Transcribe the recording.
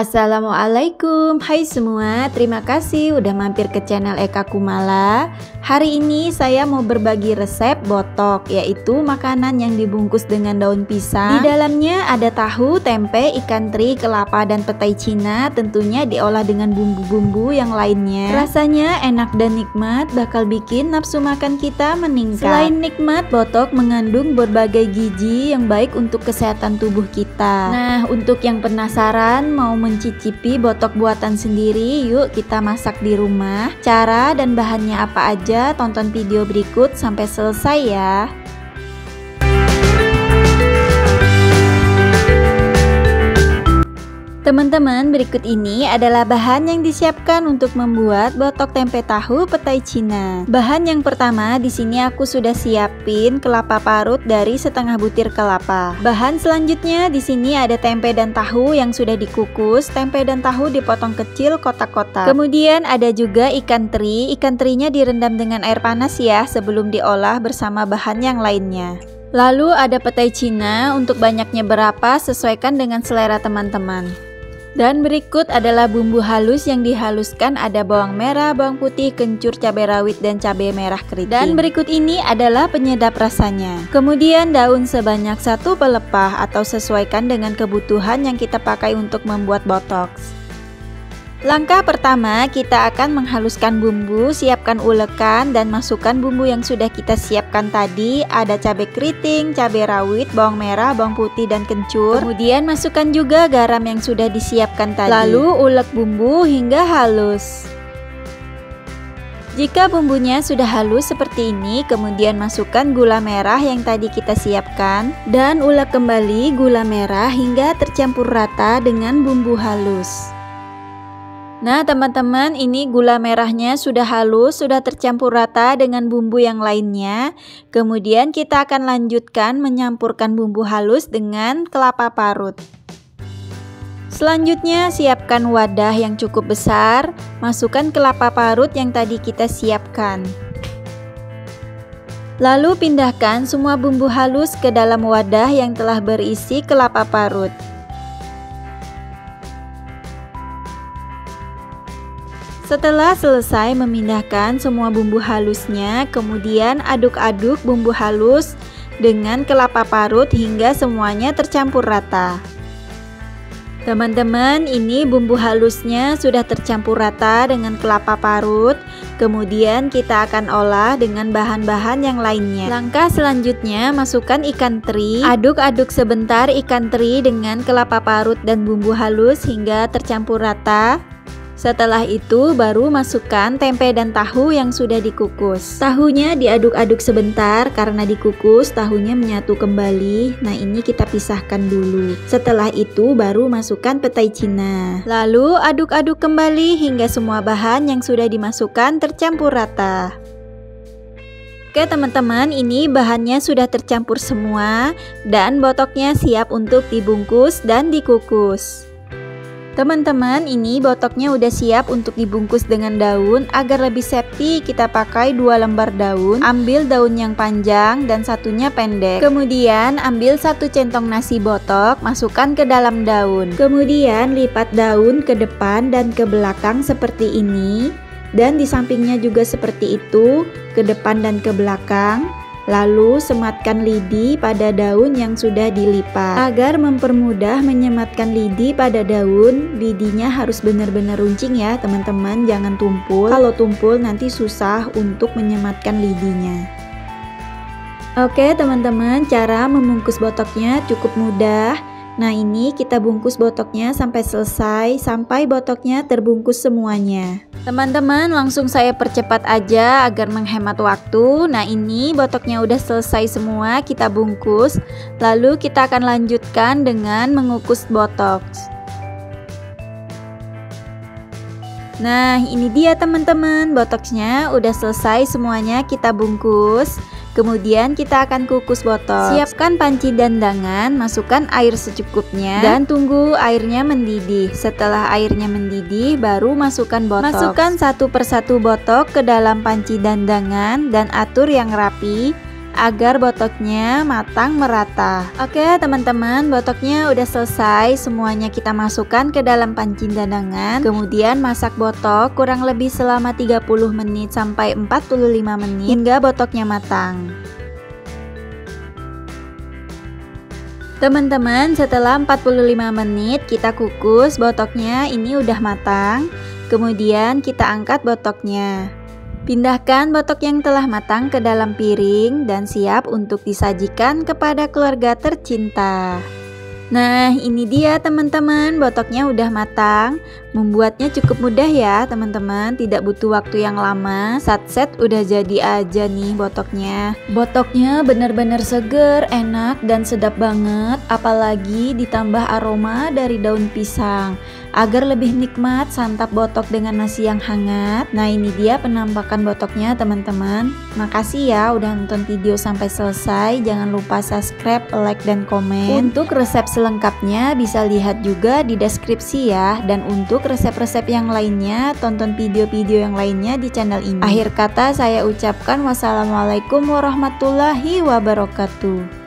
Assalamualaikum, hai semua, terima kasih udah mampir ke channel Eka Kumala. Hari ini saya mau berbagi resep botok, yaitu makanan yang dibungkus dengan daun pisang. Di dalamnya ada tahu, tempe, ikan teri, kelapa, dan petai Cina. Tentunya diolah dengan bumbu-bumbu yang lainnya. Rasanya enak dan nikmat, bakal bikin nafsu makan kita meningkat. Selain nikmat, botok mengandung berbagai gizi yang baik untuk kesehatan tubuh kita. Nah, untuk yang penasaran mau mencicipi botok buatan sendiri, yuk kita masak di rumah. Cara dan bahannya apa aja, tonton video berikut sampai selesai ya. Teman-teman, berikut ini adalah bahan yang disiapkan untuk membuat botok tempe tahu petai Cina. Bahan yang pertama, di sini aku sudah siapin kelapa parut dari setengah butir kelapa. Bahan selanjutnya di sini ada tempe dan tahu yang sudah dikukus. Tempe dan tahu dipotong kecil kotak-kotak. Kemudian ada juga ikan teri. Ikan terinya direndam dengan air panas ya sebelum diolah bersama bahan yang lainnya. Lalu ada petai Cina, untuk banyaknya berapa sesuaikan dengan selera teman-teman. Dan berikut adalah bumbu halus yang dihaluskan, ada bawang merah, bawang putih, kencur, cabai rawit, dan cabai merah keriting. Dan berikut ini adalah penyedap rasanya. Kemudian daun sebanyak 1 pelepah atau sesuaikan dengan kebutuhan yang kita pakai untuk membuat botox. Langkah pertama, kita akan menghaluskan bumbu. Siapkan ulekan dan masukkan bumbu yang sudah kita siapkan tadi. Ada cabai keriting, cabai rawit, bawang merah, bawang putih, dan kencur. Kemudian masukkan juga garam yang sudah disiapkan tadi. Lalu ulek bumbu hingga halus. Jika bumbunya sudah halus seperti ini, kemudian masukkan gula merah yang tadi kita siapkan. Dan ulek kembali gula merah hingga tercampur rata dengan bumbu halus. Nah teman-teman, ini gula merahnya sudah halus, sudah tercampur rata dengan bumbu yang lainnya. Kemudian kita akan lanjutkan menyampurkan bumbu halus dengan kelapa parut. Selanjutnya siapkan wadah yang cukup besar, masukkan kelapa parut yang tadi kita siapkan. Lalu pindahkan semua bumbu halus ke dalam wadah yang telah berisi kelapa parut. Setelah selesai memindahkan semua bumbu halusnya, kemudian aduk-aduk bumbu halus dengan kelapa parut hingga semuanya tercampur rata. Teman-teman, ini bumbu halusnya sudah tercampur rata dengan kelapa parut. Kemudian kita akan olah dengan bahan-bahan yang lainnya. Langkah selanjutnya, masukkan ikan teri. Aduk-aduk sebentar ikan teri dengan kelapa parut dan bumbu halus hingga tercampur rata. Setelah itu baru masukkan tempe dan tahu yang sudah dikukus. Tahunya diaduk-aduk sebentar karena dikukus tahunya menyatu kembali. Nah ini kita pisahkan dulu. Setelah itu baru masukkan petai Cina. Lalu aduk-aduk kembali hingga semua bahan yang sudah dimasukkan tercampur rata. Oke teman-teman, ini bahannya sudah tercampur semua dan botoknya siap untuk dibungkus dan dikukus. Teman-teman, ini botoknya udah siap untuk dibungkus dengan daun. Agar lebih safety, kita pakai 2 lembar daun. Ambil daun yang panjang dan satunya pendek. Kemudian ambil 1 centong nasi botok, masukkan ke dalam daun. Kemudian lipat daun ke depan dan ke belakang seperti ini. Dan di sampingnya juga seperti itu, ke depan dan ke belakang. Lalu sematkan lidi pada daun yang sudah dilipat. Agar mempermudah menyematkan lidi pada daun, lidinya harus benar-benar runcing ya teman-teman, jangan tumpul. Kalau tumpul nanti susah untuk menyematkan lidinya. Oke teman-teman, cara membungkus botoknya cukup mudah. Nah ini kita bungkus botoknya sampai selesai, sampai botoknya terbungkus semuanya. Teman-teman, langsung saya percepat aja agar menghemat waktu. Nah ini botoknya udah selesai semua, kita bungkus. Lalu kita akan lanjutkan dengan mengukus botok. Nah ini dia teman-teman, botoknya udah selesai semuanya, kita bungkus. Kemudian kita akan kukus botok. Siapkan panci dandangan, masukkan air secukupnya dan tunggu airnya mendidih. Setelah airnya mendidih baru masukkan botok. Masukkan 1 persatu botok ke dalam panci dandangan dan atur yang rapi. agar botoknya matang merata. Oke teman-teman, botoknya udah selesai, semuanya kita masukkan ke dalam panci dandangan. Kemudian masak botok kurang lebih selama 30 menit sampai 45 menit hingga botoknya matang. Teman-teman, setelah 45 menit kita kukus, botoknya ini udah matang. Kemudian kita angkat botoknya. Pindahkan botok yang telah matang ke dalam piring dan siap untuk disajikan kepada keluarga tercinta. Nah, ini dia teman-teman, botoknya udah matang. Membuatnya cukup mudah ya teman-teman, tidak butuh waktu yang lama. Satset udah jadi aja nih botoknya. Botoknya benar-benar seger, enak dan sedap banget, apalagi ditambah aroma dari daun pisang. Agar lebih nikmat santap botok dengan nasi yang hangat. Nah, ini dia penampakan botoknya teman-teman. Makasih ya udah nonton video sampai selesai. Jangan lupa subscribe, like, dan komen. Untuk resep selengkapnya bisa lihat juga di deskripsi ya. Dan untuk resep-resep yang lainnya, tonton video-video yang lainnya di channel ini. Akhir kata saya ucapkan wassalamualaikum warahmatullahi wabarakatuh.